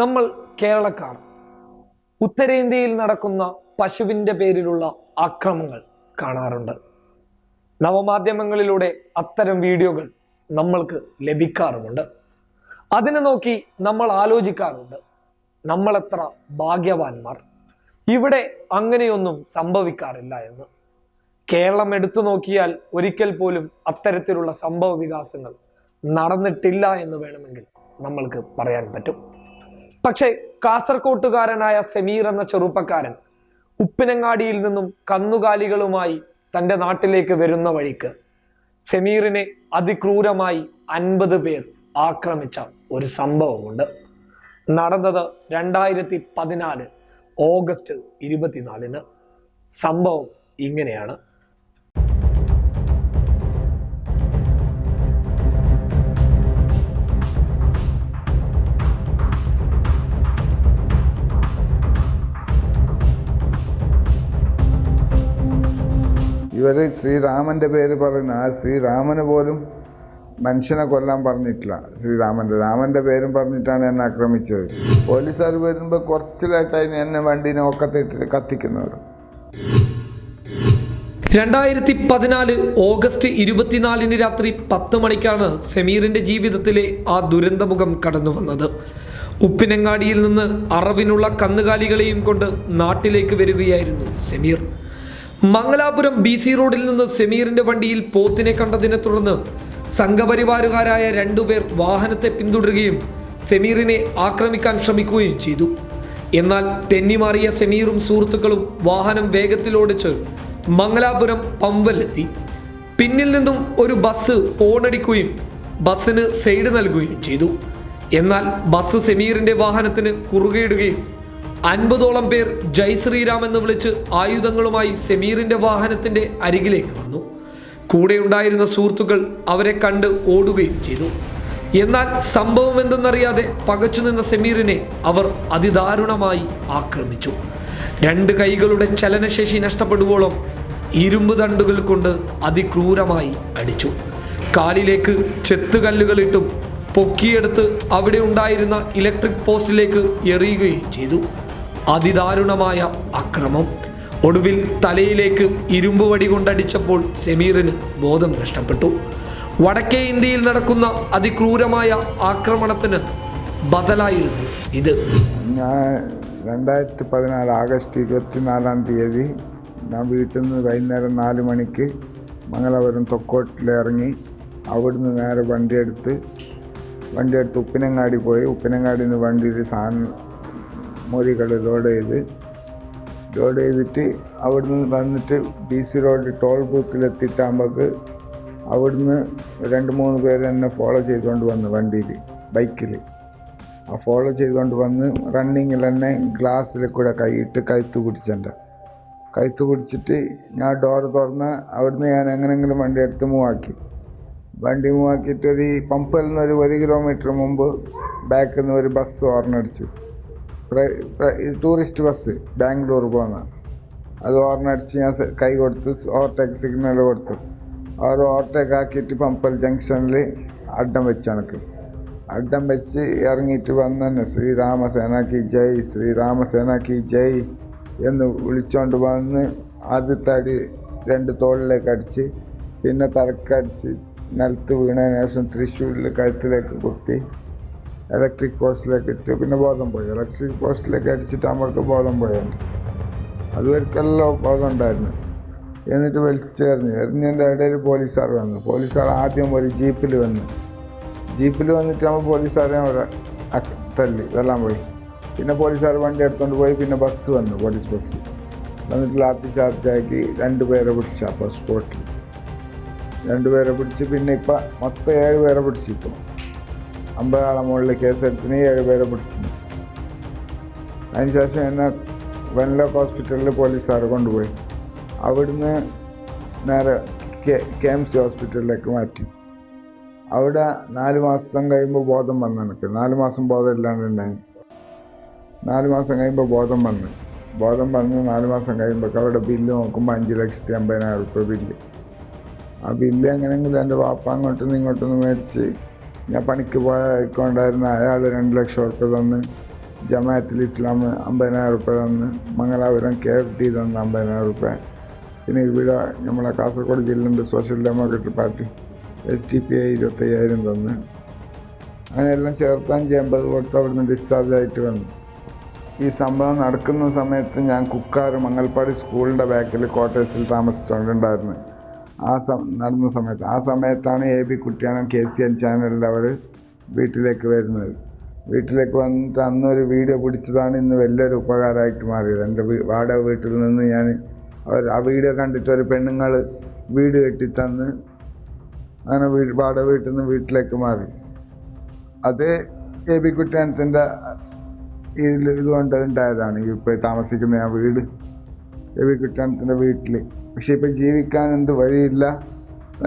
നമ്മൾ കേരളക്കാർ ഉത്തരേന്ത്യയിൽ നടക്കുന്ന പശുവിൻ്റെ പേരിലുള്ള ആക്രമങ്ങൾ കാണാറുണ്ട്. നവമാധ്യമങ്ങളിലൂടെ അത്തരം വീഡിയോകൾ നമ്മൾക്ക് ലഭിക്കാറുമുണ്ട്. അതിനെ നോക്കി നമ്മൾ ആലോചിക്കാറുണ്ട്, നമ്മളെത്ര ഭാഗ്യവാന്മാർ, ഇവിടെ അങ്ങനെയൊന്നും സംഭവിക്കാറില്ല എന്ന്. കേരളം എടുത്തു നോക്കിയാൽ ഒരിക്കൽ പോലും അത്തരത്തിലുള്ള സംഭവ വികാസങ്ങൾ നടന്നിട്ടില്ല എന്ന് വേണമെങ്കിൽ നമ്മൾക്ക് പറയാൻ പറ്റും. പക്ഷേ കാസർകോട്ടുകാരനായ സമീർ എന്ന ചെറുപ്പക്കാരൻ ഉപ്പിനങ്ങാടിയിൽ നിന്നും കന്നുകാലികളുമായി തൻ്റെ നാട്ടിലേക്ക് വരുന്ന വഴിക്ക് സമീറിനെ അതിക്രൂരമായി 50 പേർ ആക്രമിച്ച ഒരു സംഭവമുണ്ട്. നടന്നത് 2014 ഓഗസ്റ്റ് 24. സംഭവം ഇങ്ങനെയാണ്. ഇവർ ശ്രീരാമൻ്റെ പേര് പറയുന്ന ആ ശ്രീരാമന് പോലും മനുഷ്യനെ കൊല്ലാൻ പറഞ്ഞിട്ടില്ല. രാമൻ്റെ പേരും പറഞ്ഞിട്ടാണ് എന്നെ ആക്രമിച്ചത്. പോലീസുകാർ വരുമ്പോൾ കുറച്ചിലായിട്ടായി എന്നെ വണ്ടീനെ ഒക്കത്തിട്ട് കത്തിക്കുന്നവർ. 2014 ഓഗസ്റ്റ് 24 രാത്രി 10 മണിക്കാണ് സമീറിന്റെ ജീവിതത്തിലെ ആ ദുരന്തമുഖം കടന്നു വന്നത്. ഉപ്പിനങ്ങാടിയിൽ നിന്ന് അറവിനുള്ള കന്നുകാലികളെയും കൊണ്ട് നാട്ടിലേക്ക് വരികയായിരുന്നു സമീർ. മംഗലാപുരം BC റോഡിൽ നിന്ന് സമീറിന്റെ വണ്ടിയിൽ പോത്തിനെ കണ്ടതിനെ തുടർന്ന് സംഘപരിവാരുകാരായ 2 പേർ വാഹനത്തെ പിന്തുടരുകയും സമീറിനെ ആക്രമിക്കാൻ ശ്രമിക്കുകയും ചെയ്തു. എന്നാൽ തെന്നിമാറിയ സമീറും സുഹൃത്തുക്കളും വാഹനം വേഗത്തിലോടിച്ച് മംഗലാപുരം പമ്പലെത്തി. പിന്നിൽ നിന്നും ഒരു ബസ് ഹോണടിക്കുകയും ബസ്സിന് സൈഡ് നൽകുകയും ചെയ്തു. എന്നാൽ ബസ് സമീറിന്റെ വാഹനത്തിന് കുറുകയിടുകയും 50ഓളം പേർ ജയ് ശ്രീരാം എന്ന് വിളിച്ച് ആയുധങ്ങളുമായി സമീറിന്റെ വാഹനത്തിന്റെ അരികിലേക്ക് വന്നു. കൂടെ ഉണ്ടായിരുന്ന സുഹൃത്തുക്കൾ അവരെ കണ്ട് ഓടുകയും ചെയ്തു. എന്നാൽ സംഭവം എന്തെന്നറിയാതെ പകച്ചു നിന്ന സമീറിനെ അവർ അതിദാരുണമായി ആക്രമിച്ചു. 2 കൈകളുടെ ചലനശേഷി നഷ്ടപ്പെടുവോളം ഇരുമ്പ് ദണ്ടുകൾ കൊണ്ട് അതിക്രൂരമായി അടിച്ചു. കാലിലേക്ക് ചെത്തുകല്ലുകളിട്ടും പൊക്കിയെടുത്ത് അവിടെ ഉണ്ടായിരുന്ന ഇലക്ട്രിക് പോസ്റ്റിലേക്ക് എറിയുകയും ചെയ്തു. അതിദാരുണമായ അക്രമം. ഒടുവിൽ തലയിലേക്ക് ഇരുമ്പ് വടി കൊണ്ടടിച്ചപ്പോൾ സമീറിന് ബോധം നഷ്ടപ്പെട്ടു. വടക്കേ ഇന്ത്യയിൽ നടക്കുന്ന അതിക്രൂരമായ ആക്രമണത്തിന് ബദലായിരുന്നു ഇത്. ഞാൻ 2014 ആഗസ്റ്റ് 24 ഞാൻ വീട്ടിൽ നിന്ന് വൈകുന്നേരം 4 മണിക്ക് മംഗലാപുരം തൊക്കോട്ടിലിറങ്ങി അവിടുന്ന് നേരെ വണ്ടിയെടുത്ത് ഉപ്പിനങ്ങാടി പോയി. ഉപ്പിനങ്ങാടിയിൽ നിന്ന് വണ്ടിയിൽ സാധനം മുറികൾ ലോഡ് ചെയ്തിട്ട് അവിടുന്ന് വന്നിട്ട് BC റോഡ് ടോൾ ബൂത്തിലെത്തിയിട്ടാകുമ്പോൾ അവിടുന്ന് 2-3 പേര് എന്നെ ഫോളോ ചെയ്തുകൊണ്ട് വന്നു വണ്ടിയിൽ, ബൈക്കിൽ. ആ ഫോളോ ചെയ്തുകൊണ്ട് വന്ന് റണ്ണിങ്ങിൽ തന്നെ ഗ്ലാസ്സിൽ കൂടെ കൈയിട്ട് കഴുത്ത് പിടിച്ചിട്ട് ഞാൻ ഡോറ് തുറന്ന് അവിടുന്ന് ഞാൻ എങ്ങനെയെങ്കിലും വണ്ടി എടുത്ത് മൂവാക്കിയിട്ട് ഒരു പമ്പിൽ നിന്ന് ഒരു 1 കിലോമീറ്റർ മുമ്പ് ബാക്കിൽ നിന്ന് ഒരു ബസ് ഹോർണടിച്ചു. ടൂറിസ്റ്റ് ബസ് ബാംഗ്ലൂർ പോകുന്ന അത് ഹോർണടിച്ച് ഞാൻ കൈ കൊടുത്ത് ഓവർടേക്ക് സിഗ്നൽ കൊടുത്തു. അവർ ഓവർടേക്ക് ആക്കിയിട്ട് പമ്പൽ ജംഗ്ഷനിൽ അഡ്ഡം വെച്ച് ഇറങ്ങിയിട്ട് വന്നെ ശ്രീരാമസേനക്ക് ജയ് എന്ന് വിളിച്ചുകൊണ്ട് വന്ന് ആദ്യത്തെ 2 തോളിലേക്ക് അടിച്ച്, പിന്നെ തലക്കടിച്ച് നിലത്ത് വീണതിന് ശേഷം തൃശ്ശൂരിൽ കഴുത്തിലേക്ക് കുത്തി ഇലക്ട്രിക് പോസ്റ്റിലേക്ക് ഇട്ട് പിന്നെ ബോധം പോയി. ഇലക്ട്രിക് പോസ്റ്റിലേക്ക് അടിച്ചിട്ട് നമ്മൾക്ക് ബോധം പോയുണ്ട്. അതുവരെക്കെല്ലാം ബോധം ഉണ്ടായിരുന്നു. എന്നിട്ട് എറിഞ്ഞതിൻ്റെ ഇടയിൽ പോലീസുകാർ വന്നു. പോലീസുകാർ ആദ്യം ഒരു ജീപ്പിൽ വന്നിട്ട് നമ്മൾ പോലീസുകാരെ തല്ലി ഇതെല്ലാം പോയി. പിന്നെ പോലീസുകാർ വണ്ടി എടുത്തുകൊണ്ട് പോയി. പിന്നെ ബസ് വന്നു, പോലീസ് ബസ് വന്നിട്ട് ലാത്തി ചാർജാക്കി 2 പേരെ പിടിച്ചു. അപ്പോൾ സ്പോട്ടിൽ 2 പേരെ പിടിച്ച് പിന്നെ ഇപ്പം മൊത്തം 7 പേരെ പിടിച്ചിപ്പോൾ 50 ആളെ മുകളിൽ കേസെടുത്തിന് 7 പേരെ പിടിച്ചു. അതിനുശേഷം എന്നെ വെൻലോക്ക് ഹോസ്പിറ്റലിൽ പോലീസുകാർ കൊണ്ടുപോയി. അവിടുന്ന് നേരെ KMC ഹോസ്പിറ്റലിലേക്ക് മാറ്റി. അവിടെ 4 മാസം കഴിയുമ്പോൾ ബോധം വന്നു. എനിക്ക് 4 മാസം ബോധം ഇല്ലാണ്ടുണ്ടായി. 4 മാസം കഴിയുമ്പോൾ ബോധം വന്ന് 4 മാസം കഴിയുമ്പോൾ അവിടെ ബില്ല് നോക്കുമ്പോൾ 5,50,000 രൂപ ബില്ല്. ആ ബില്ല് എങ്ങനെയെങ്കിലും എൻ്റെ വാപ്പ അങ്ങോട്ടൊന്ന് മേടിച്ച് ഞാൻ പണിക്ക് പോയ അയക്കൊണ്ടായിരുന്ന അയാൾ 2 ലക്ഷം ഉറുപ്പ്യ തന്ന് ജമാഅത്തിൽ ഇസ്ലാം 50,000 റുപ്യ തന്ന്, മംഗലാപുരം KFT തന്ന് 50,000 റുപ്യ. പിന്നെ ഇവിടെ നമ്മളെ കാസർഗോഡ് ജില്ലയുടെ സോഷ്യൽ ഡെമോക്രാറ്റിക് പാർട്ടി SDPI 25,000 തന്ന്. അങ്ങനെയെല്ലാം ചേർത്ത് 50 കൊടുത്ത് അവിടുന്ന് ഡിസ്ചാർജ് ആയിട്ട് വന്നു. ഈ സംഭവം നടക്കുന്ന സമയത്ത് ഞാൻ കുക്കാറ് മങ്ങൽപ്പാടി സ്കൂളിൻ്റെ ബാക്കിൽ ക്വാർട്ടേഴ്സിൽ താമസിച്ചുകൊണ്ടുണ്ടായിരുന്നു. നടന്ന സമയത്ത് ആ സമയത്താണ് AB കുട്ടിയാനം KCN ചാനലിൽ അവർ വീട്ടിലേക്ക് വരുന്നത്. വീട്ടിലേക്ക് വന്നിട്ട് അന്നൊരു വീഡിയോ പിടിച്ചതാണ് ഇന്ന് വലിയൊരു ഉപകാരമായിട്ട് മാറിയത്. എൻ്റെ വാടക വീട്ടിൽ നിന്ന് ഞാൻ ആ വീഡിയോ കണ്ടിട്ട് ഒരു പെണ്ണുങ്ങൾ വീട് കെട്ടിത്തന്ന് അങ്ങനെ വാടക വീട്ടിൽ നിന്ന് വീട്ടിലേക്ക് മാറി. അത് AB കുട്ടിയാനത്തിൻ്റെ ഇതുകൊണ്ട് ഉണ്ടായതാണ്. ഇപ്പോൾ താമസിക്കുന്ന ആ വീട് AB കുട്ടിയാനത്തിൻ്റെ വീട്ടിൽ. പക്ഷേ ഇപ്പോൾ ജീവിക്കാൻ എന്ത് വഴിയില്ല.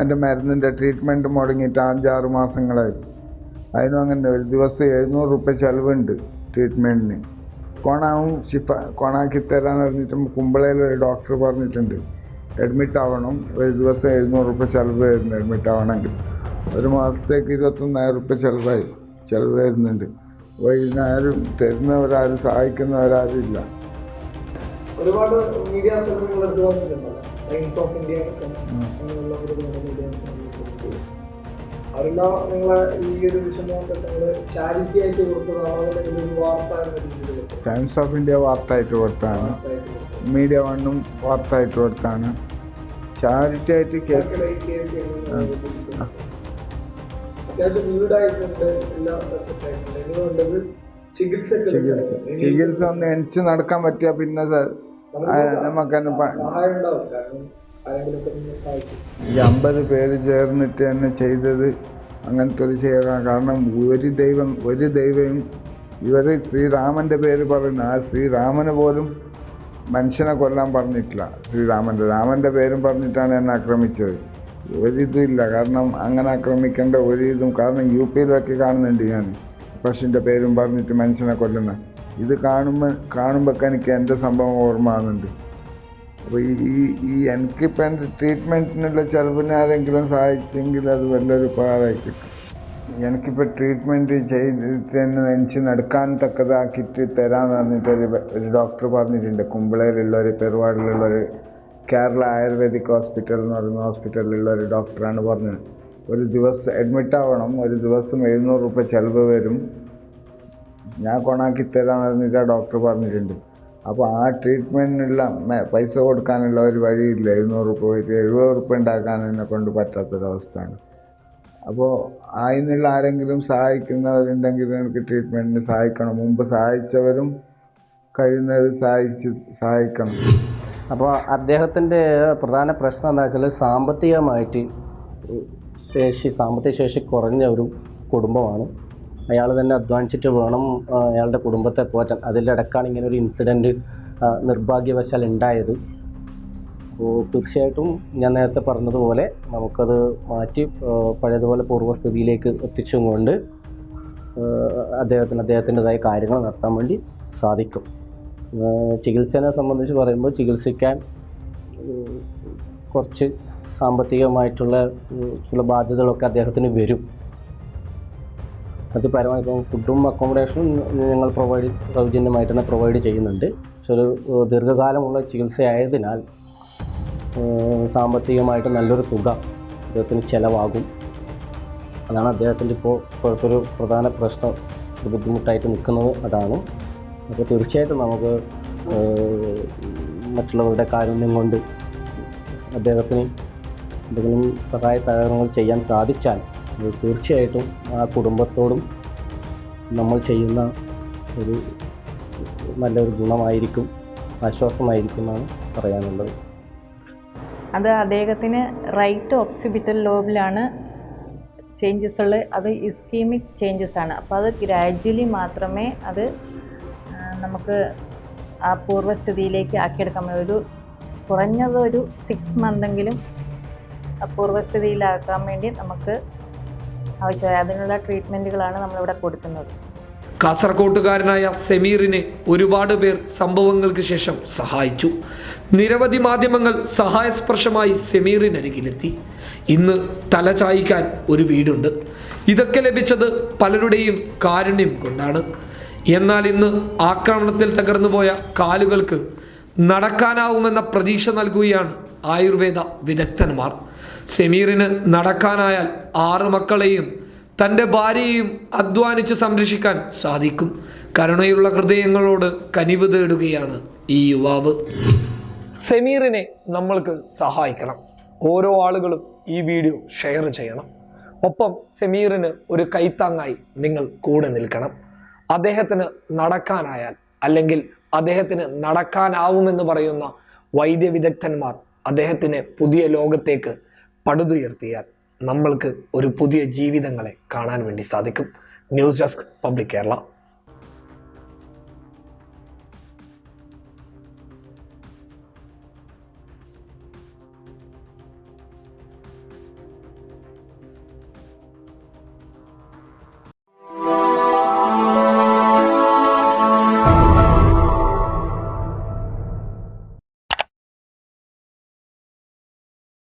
എൻ്റെ മരുന്നിൻ്റെ ട്രീറ്റ്മെൻറ്റ് മുടങ്ങിയിട്ട് 5-6 മാസങ്ങളായി. അതിനും അങ്ങനെ ഒരു ദിവസം 700 റുപ്യ ചിലവുണ്ട് ട്രീറ്റ്മെൻറ്റിന്. കോണാക്കി തരാമെന്ന് പറഞ്ഞിട്ട് കുമ്പളയിൽ ഒരു ഡോക്ടർ പറഞ്ഞിട്ടുണ്ട് അഡ്മിറ്റ് ആവണം, ഒരു ദിവസം 700 റുപ്യ ചിലവ് വരുന്നു അഡ്മിറ്റ് ആവണമെങ്കിൽ. ഒരു മാസത്തേക്ക് 21,000 റുപ്യ ചിലവ് വരുന്നുണ്ട്. അപ്പോൾ ഇതിനാരും തരുന്നവരാരും സഹായിക്കുന്നവരാരും ഇല്ല. ഒരുപാട് മീഡിയാസ് എടുത്ത് വന്നിട്ടുണ്ടല്ലോ, ടൈംസ് ഓഫ് ഇന്ത്യ അവരെല്ലാം നിങ്ങളെ ഈ ഒരു വിഷമമൊക്കെ ചാരിറ്റി ആയിട്ട് കൊടുത്തതാണോ, അല്ലെങ്കിൽ ഒരു വാർത്ത എന്ന രീതിയിൽ? ടൈംസ് ഓഫ് ഇന്ത്യ വാർത്ത ആയിട്ട് കൊടുത്താണ്, മീഡിയ വണ്ണും വാർത്ത ആയിട്ട് കൊടുത്താണ്. ചാരിറ്റി ആയിട്ട് ചികിത്സ ഒന്ന് എണിച്ച് നടക്കാൻ പറ്റിയ പിന്നെ നമുക്കെന്നെ 50 പേര് ചേർന്നിട്ട് തന്നെ ചെയ്തത് അങ്ങനത്തെ ഒരു ചെയ്യണം. കാരണം ഒരു ദൈവം ഇവർ ശ്രീരാമൻ്റെ പേര് പറയുന്നു. ആ ശ്രീരാമന് പോലും മനുഷ്യനെ കൊല്ലാൻ പറഞ്ഞിട്ടില്ല. രാമൻ്റെ പേരും പറഞ്ഞിട്ടാണ് എന്നെ ആക്രമിച്ചത്. ഒരിതുമില്ല, കാരണം അങ്ങനെ ആക്രമിക്കേണ്ട ഒരിതും. കാരണം UP-യിലൊക്കെ കാണുന്നുണ്ട് ഞാൻ പശുവിൻ്റെ പേരും പറഞ്ഞിട്ട് മനുഷ്യനെ കൊല്ലുന്ന. ഇത് കാണുമ്പോൾ എനിക്ക് എൻ്റെ സംഭവം ഓർമ്മ ആകുന്നുണ്ട്. അപ്പോൾ ഈ എനിക്കിപ്പോൾ എൻ്റെ ട്രീറ്റ്മെൻറ്റിനുള്ള ചിലവിന് ആരെങ്കിലും സഹായിച്ചെങ്കിൽ അത് വലിയൊരു ഉപകാരമായി കിട്ടും. എനിക്കിപ്പോൾ ട്രീറ്റ്മെൻറ്റ് ചെയ്തിട്ട് തന്നെ നെഞ്ച് നടക്കാൻ തക്കതാക്കിയിട്ട് തരാമെന്ന് പറഞ്ഞിട്ട് ഒരു ഡോക്ടർ പറഞ്ഞിട്ടുണ്ട്. കുമ്പളയിലുള്ള ഒരു പെരുവാടിലുള്ള ഒരു കേരള ആയുർവേദിക് ഹോസ്പിറ്റൽ എന്ന് പറയുന്ന ഹോസ്പിറ്റലിലുള്ള ഒരു ഡോക്ടറാണ് പറഞ്ഞത്. ഒരു ദിവസം അഡ്മിറ്റ് ആവണം, ഒരു ദിവസം 700 റുപ്യ ചിലവ് വരും, ഞാൻ കൊണാക്കി തരാമെന്ന് പറഞ്ഞിട്ട് ആ ഡോക്ടർ പറഞ്ഞിട്ടുണ്ട്. അപ്പോൾ ആ ട്രീറ്റ്മെൻറ്റിനുള്ള പൈസ കൊടുക്കാനുള്ള ഒരു വഴിയില്ല. 700 റുപ്യ പോയിട്ട് 70 റുപ്യ ഉണ്ടാക്കാൻ എന്നെ കൊണ്ട് പറ്റാത്തൊരവസ്ഥയാണ്. അപ്പോൾ അതിനുള്ള ആരെങ്കിലും സഹായിക്കുന്നവരുണ്ടെങ്കിൽ എനിക്ക് ട്രീറ്റ്മെൻറ്റിന് സഹായിക്കണം. മുമ്പ് സഹായിച്ചവരും കഴിയുന്നത് സഹായിക്കണം. അപ്പോൾ അദ്ദേഹത്തിൻ്റെ പ്രധാന പ്രശ്നം എന്താ വെച്ചാൽ സാമ്പത്തിക ശേഷി കുറഞ്ഞ ഒരു കുടുംബമാണ്. അയാൾ തന്നെ അധ്വാനിച്ചിട്ട് വേണം അയാളുടെ കുടുംബത്തെ പോറ്റാൻ. അതിലിടക്കാണ് ഇങ്ങനെ ഒരു ഇൻസിഡൻറ്റ് നിർഭാഗ്യവശാൽ ഉണ്ടായത്. അപ്പോൾ തീർച്ചയായിട്ടും ഞാൻ നേരത്തെ പറഞ്ഞതുപോലെ നമുക്കത് മാറ്റി പഴയതുപോലെ പൂർവ്വസ്ഥിതിയിലേക്ക് എത്തിച്ചും കൊണ്ട് അദ്ദേഹത്തിൻ്റെതായ കാര്യങ്ങൾ നടത്താൻ വേണ്ടി സാധിക്കും. ചികിത്സയെ സംബന്ധിച്ച് പറയുമ്പോൾ ചികിത്സിക്കാൻ കുറച്ച് സാമ്പത്തികമായിട്ടുള്ള ചില ബാധ്യതകളൊക്കെ അദ്ദേഹത്തിന് വരും. അത് പരമായി ഇപ്പം ഫുഡും അക്കോമഡേഷനും ഞങ്ങൾ സൗജന്യമായിട്ട് തന്നെ പ്രൊവൈഡ് ചെയ്യുന്നുണ്ട്. പക്ഷെ ഒരു ദീർഘകാലമുള്ള ചികിത്സയായതിനാൽ സാമ്പത്തികമായിട്ട് നല്ലൊരു തുക അദ്ദേഹത്തിന് ചിലവാകും. അതാണ് അദ്ദേഹത്തിൻ്റെ ഇപ്പോഴത്തെ ഒരു പ്രധാന പ്രശ്നം, ഒരു ബുദ്ധിമുട്ടായിട്ട് നിൽക്കുന്നത് അതാണ്. അപ്പോൾ തീർച്ചയായിട്ടും നമുക്ക് മറ്റുള്ളവരുടെ കാരുണ്യം കൊണ്ട് അദ്ദേഹത്തിന് എന്തെങ്കിലും സഹായ സഹകരണങ്ങൾ ചെയ്യാൻ സാധിച്ചാൽ തീർച്ചയായിട്ടും ആ കുടുംബത്തോടും നമ്മൾ ചെയ്യുന്ന ഒരു നല്ലൊരു ഗുണമായിരിക്കും, ആശ്വാസമായിരിക്കും എന്നാണ് പറയാനുള്ളത്. അത് അദ്ദേഹത്തിന് റൈറ്റ് ഓക്സിപിറ്റൽ ലോബിലാണ് ചേഞ്ചസ് ഉള്ളത്. അത് ഇസ്കീമിക് ചേഞ്ചസ് ആണ്. അപ്പോൾ അത് ഗ്രാജ്വലി മാത്രമേ അത് നമുക്ക് ആ പൂർവ്വസ്ഥിതിയിലേക്ക് ആക്കിയെടുക്കാൻ പറ്റും. കുറഞ്ഞത് ഒരു 6 മന്തെങ്കിലും പൂർവ്വസ്ഥിതിയിലാക്കാൻ വേണ്ടി നമുക്ക് ആവശ്യമായ അതിനുള്ള ട്രീറ്റ്മെൻറ്റുകളാണ് നമ്മളിവിടെ കൊടുക്കുന്നത്. കാസർകോട്ടുകാരനായ സമീറിനെ ഒരുപാട് പേർ സംഭവങ്ങൾക്ക് ശേഷം സഹായിച്ചു. നിരവധി മാധ്യമങ്ങൾ സഹായസ്പർശമായി സമീറിനരികിലെത്തി. ഇന്ന് തല ചായ്ക്കാൻ ഒരു വീടുണ്ട്. ഇതൊക്കെ ലഭിച്ചത് പലരുടെയും കാരുണ്യം കൊണ്ടാണ്. എന്നാൽ ഇന്ന് ആക്രമണത്തിൽ തകർന്നുപോയ കാലുകൾക്ക് നടക്കാനാവുമെന്ന പ്രതീക്ഷ നൽകുകയാണ് ആയുർവേദ വിദഗ്ധന്മാർ. സമീറിന് നടക്കാനായാൽ 6 മക്കളെയും തൻ്റെ ഭാര്യയെയും അധ്വാനിച്ച് സംരക്ഷിക്കാൻ സാധിക്കും. കരുണയുള്ള ഹൃദയങ്ങളോട് കനിവ് തേടുകയാണ് ഈ യുവാവ്. സമീറിനെ നമ്മൾക്ക് സഹായിക്കണം. ഓരോ ആളുകളും ഈ വീഡിയോ ഷെയർ ചെയ്യണം. ഒപ്പം സമീറിന് ഒരു കൈത്താങ്ങായി നിങ്ങൾ കൂടെ നിൽക്കണം. അദ്ദേഹത്തിന് നടക്കാനായാൽ, അല്ലെങ്കിൽ അദ്ദേഹത്തിന് നടക്കാനാവുമെന്ന് പറയുന്ന വൈദ്യവിദഗ്ധന്മാർ അദ്ദേഹത്തിനെ പുതിയ ലോകത്തേക്ക് പടുതുയർത്തിയാൽ നമ്മൾക്ക് ഒരു പുതിയ ജീവിതങ്ങളെ കാണാൻ വേണ്ടി സാധിക്കും. News desk public Kerala.